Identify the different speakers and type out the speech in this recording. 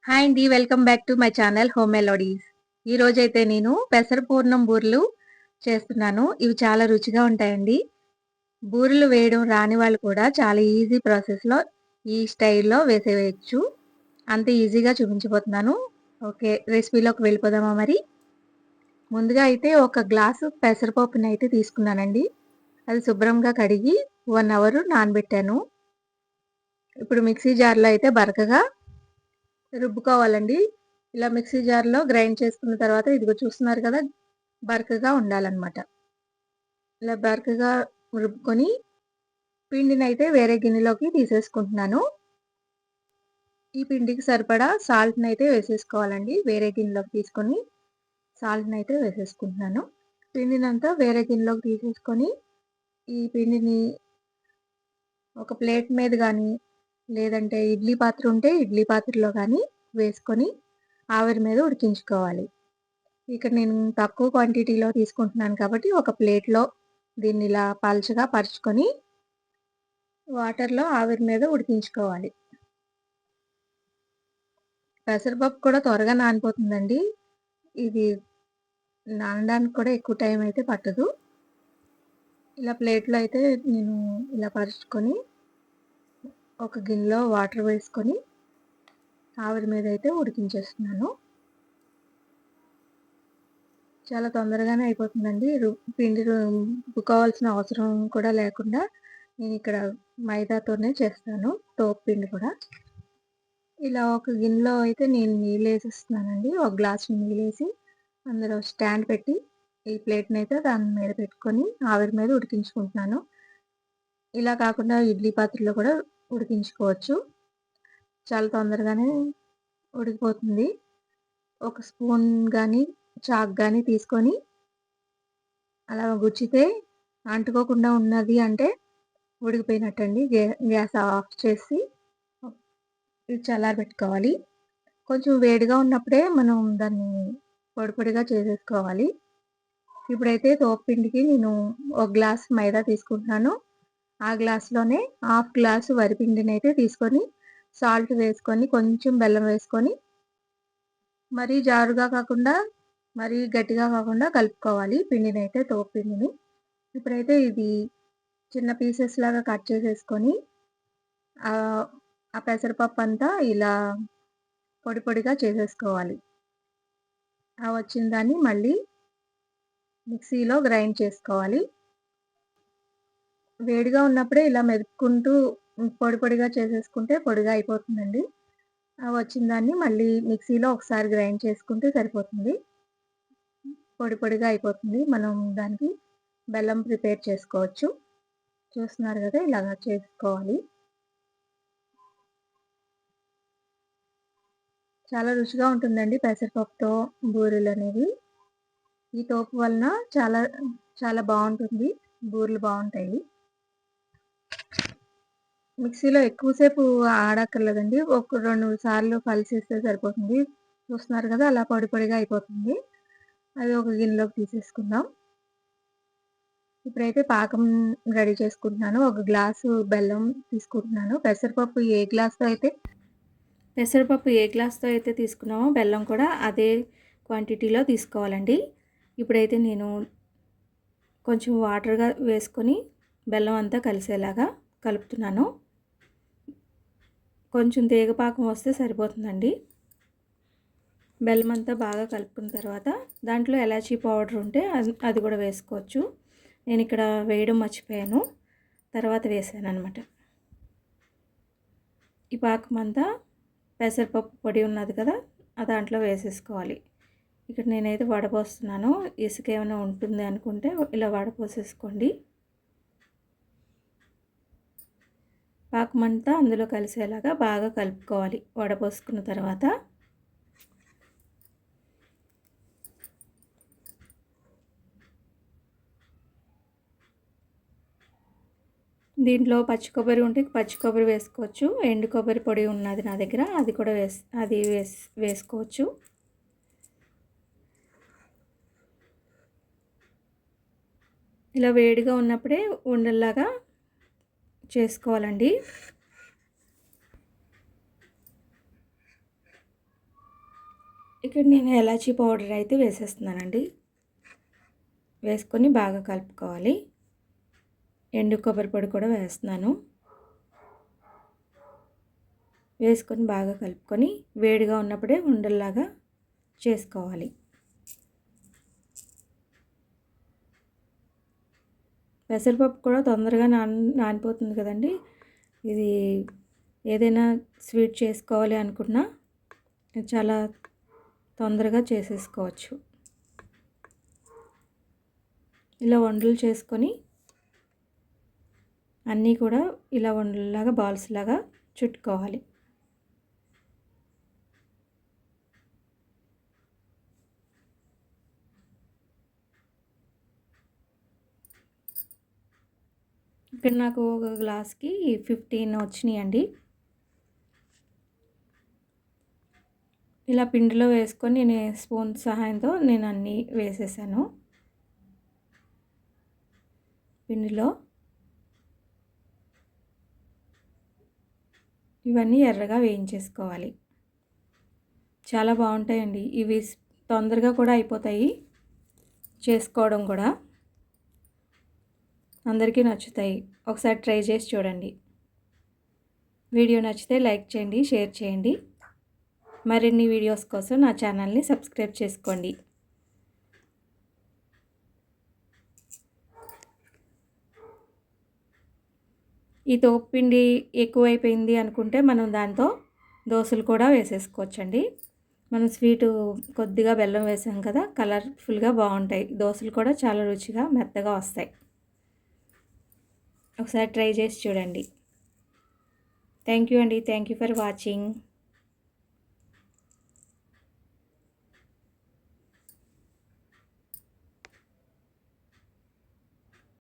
Speaker 1: Hi అండి. Welcome back to my channel home melodies. ఈ రోజైతే నేను పెసర పూర్ణం బూరెలు చేస్తున్నాను. ఇవి చాలా రుచిగా ఉంటాయండి. బూరెలు వేయడం రాని వాళ్ళు కూడా చాలా ఈజీ ప్రాసెస్‌లో ఈ స్టైల్‌లో వేసేయొచ్చు. అంత ఈజీగా చూపించబోతున్నాను. ఓకే. రెసిపీలోకి వెళ్ళిపోదామా మరి? ముందుగా అయితే ఒక గ్లాసు పెసరపప్పునైతే తీసుకున్నానండి. అది శుభ్రంగా కడిగి 1 అవర్ నానబెట్టాను. ఇప్పుడు మిక్సీ జార్‌లో అయితే బరకగా రుబ్బుకోవాలండి. ఇలా మిక్సీ జార్‌లో గ్రైండ్ చేసుకున్న తర్వాత ఇదిగో చూస్తున్నారు కదా! బరకగా ఉండాలనమాట. ఇలా బరకగా రుబ్బుకొని పిండినైతే వేరే గిన్నెలోకి తీసేసుకుంటున్నాను. ఈ పిండికి సరిపడా సాల్ట్‌నైతే వేసేసుకోవాలండి. వేరే గిన్నెలోకి తీసుకొని సాల్ట్‌నైతే వేసేసుకుంటున్నాను. పిండినంతా వేరే గిన్నెలోకి తీసేసుకొని ఈ పిండిని ఒక ప్లేట్ మీద గానీ, లేదంటే ఇడ్లీ పాత్ర ఉంటే ఇడ్లీ పాత్రలో గానీ వేసుకొని ఆవిరి మీద ఉడికించుకోవాలి. ఇక్కడ నేను తక్కువ క్వాంటిటీలో తీసుకుంటున్నాను కాబట్టి ఒక ప్లేట్‌లో దీన్ని ఇలా పలచగా పరుచుకొని వాటర్‌లో ఆవిరి మీద ఉడికించుకోవాలి. పెసరపప్పు కూడా త్వరగా నానిపోతుందండి. ఇది నానడానికి కూడా ఎక్కువ టైం అయితే పట్టదు. ఇలా ప్లేట్‌లో అయితే నేను ఇలా పరుచుకొని ఒక గిన్నెలో వాటర్ వేసుకొని ఆవిరి మీద అయితే ఉడికించేస్తున్నాను. చాలా తొందరగానే అయిపోతుందండి. పిండి రుబ్బుకోవాల్సిన అవసరం కూడా లేకుండా నేనిక్కడ మైదాతోనే చేస్తాను. తోపు పిండి కూడా. ఇలా ఒక గిన్నెలో అయితే నేను నీళ్ళేసేస్తున్నానండి. ఒక గ్లాసు నీళ్ళేసి అందులో స్టాండ్ పెట్టి ఈ ప్లేట్‌నైతే దాని మీద పెట్టుకొని ఆవిరి మీద ఉడికించుకుంటున్నాను. ఇలా కాకుండా ఇడ్లీ పాత్రలో కూడా ఉడికించుకోవచ్చు. చాలా తొందరగానే ఉడికిపోతుంది. ఒక స్పూన్ గానీ, చాకు గానీ తీసుకొని అలా గుచ్చితే అంటుకోకుండా ఉన్నది అంటే ఉడికిపోయినట్టండి. గ్యాస్ ఆఫ్ చేసి ఇది చల్లారబెట్టుకోవాలి. కొంచెం వేడిగా ఉన్నప్పుడే మనం దాన్ని పొడి పొడిగా చేసేసుకోవాలి. ఇప్పుడైతే తోపుపిండికి నేను ఒక గ్లాస్ మైదా తీసుకుంటున్నాను. ఆ గ్లాస్‌లోనే హాఫ్ గ్లాసు వరిపిండినైతే తీసుకొని సాల్ట్ వేసుకొని, కొంచెం బెల్లం వేసుకొని మరీ జారుగా కాకుండా, మరీ గట్టిగా కాకుండా కలుపుకోవాలి పిండినైతే తోపుపిండిని. ఇప్పుడైతే ఇది చిన్న పీసెస్ లాగా కట్ చేసేసుకొని ఆహ్, ఆ పెసరపప్పంతా ఇలా పొడి పొడిగా చేసేసుకోవాలి. ఆ వచ్చిన దాన్ని మళ్ళీ మిక్సీలో గ్రైండ్ చేసుకోవాలి. వేడిగా ఉన్నప్పుడే ఇలా మెదుపుకుంటూ పొడి పొడిగా చేసేసుకుంటే పొడిగా అయిపోతుందండి. ఆ వచ్చిన దాన్ని మళ్ళీ మిక్సీలో ఒకసారి గ్రైండ్ చేసుకుంటే సరిపోతుంది. పొడి పొడిగా అయిపోతుంది. మనం దానికి బెల్లం ప్రిపేర్ చేసుకోవచ్చు. చూస్తున్నారు గదా! ఇలాగా చేసుకోవాలి. చాలా రుచిగా ఉంటుందండి పెసరపప్పుతో బూరెలనేవి. ఈ తోపు వలన చాలా చాలా బావుంటుంది. బూరెలు బావుంటాయి. మిక్సీలో ఎక్కువ సేపు ఆడక్కర్లేదండి. ఒక 2 సార్లు కలిసేస్తే సరిపోతుంది. చూస్తున్నారు కదా! అలా పొడి పొడిగా అయిపోతుంది. అది ఒక గిన్నెలోకి తీసేసుకుందాం. ఇప్పుడైతే పాకం రెడీ చేసుకుంటున్నాను. ఒక గ్లాసు బెల్లం తీసుకుంటున్నాను. పెసరపప్పు ఏ గ్లాస్‌తో అయితే తీసుకున్నామో బెల్లం కూడా అదే క్వాంటిటీలో తీసుకోవాలండి. ఇప్పుడైతే నేను కొంచెం వాటర్‌గా వేసుకొని బెల్లం అంతా కలిసేలాగా కలుపుతున్నాను. కొంచెం తీగ పాకం వస్తే సరిపోతుందండి. బెల్లం అంతా బాగా కలుపుకున్న తర్వాత దాంట్లో ఎలాచీ పౌడర్ ఉంటే అది కూడా వేసుకోవచ్చు. నేను ఇక్కడ వేయడం మర్చిపోయాను. తర్వాత వేసాననమాట. ఈ పాకం అంతా పెసరపప్పు పొడి ఉన్నది కదా! దాంట్లో వేసేసుకోవాలి. ఇక్కడ నేనైతే వడపోస్తున్నాను. ఇసుక ఏమైనా ఉంటుంది అనుకుంటే ఇలా వడపోసేసుకోండి. పాకమంతా అందులో కలిసేలాగా బాగా కలుపుకోవాలి. వడపోసుకున్న తర్వాత దీంట్లో పచ్చి కొబ్బరి ఉంటే పచ్చి కొబ్బరి వేసుకోవచ్చు. ఎండు కొబ్బరి పొడి ఉన్నది నా దగ్గర. అది కూడా వేసుకోవచ్చు. ఇలా వేడిగా ఉన్నప్పుడే ఉండల్లాగా చేసుకోవాలండి. ఇక్కడ నేను ఎలాచీ పౌడర్ అయితే వేసేస్తున్నానండి. వేసుకొని బాగా కలుపుకోవాలి. ఎండు కొబ్బరి పొడి కూడా వేస్తున్నాను. వేసుకొని బాగా కలుపుకొని వేడిగా ఉన్నప్పుడే ఉండల్లాగా చేసుకోవాలి. పెసరపప్పు కూడా తొందరగా నానిపోతుంది కదండి. ఇది ఏదైనా స్వీట్ చేసుకోవాలి అనుకున్నా చాలా తొందరగా చేసేసుకోవచ్చు. ఇలా ఉండలు చేసుకొని అన్నీ కూడా ఇలా ఉండల్లాగా బాల్స్ లాగా చుట్టుకోవాలి. ఇక్కడ నాకు ఒక గ్లాస్కి 15 వచ్చినాయండి. ఇలా పిండిలో వేసుకొని నేను స్పూన్ సహాయంతో నేను అన్నీ వేసేసాను పిండిలో. ఇవన్నీ ఎర్రగా వేయించేసుకోవాలి. చాలా బాగుంటాయండి ఇవి. తొందరగా కూడా అయిపోతాయి చేసుకోవడం కూడా. అందరికీ నచ్చుతాయి. ఒకసారి ట్రై చేసి చూడండి. వీడియో నచ్చితే లైక్ చేయండి, షేర్ చేయండి. మరిన్ని వీడియోస్ కోసం నా ఛానల్ని సబ్స్క్రైబ్ చేసుకోండి. ఈ తోపుపిండి ఎక్కువైపోయింది అనుకుంటే మనం దాంతో దోసలు కూడా వేసేసుకోవచ్చండి. మనం స్వీటు కొద్దిగా బెల్లం వేసాం కదా, కలర్ఫుల్గా బాగుంటాయి. దోసలు కూడా చాలా రుచిగా మెత్తగా వస్తాయి. ఒకసారి ట్రై చేసి చూడండి. థ్యాంక్ యూ అండి. Thank you for watching.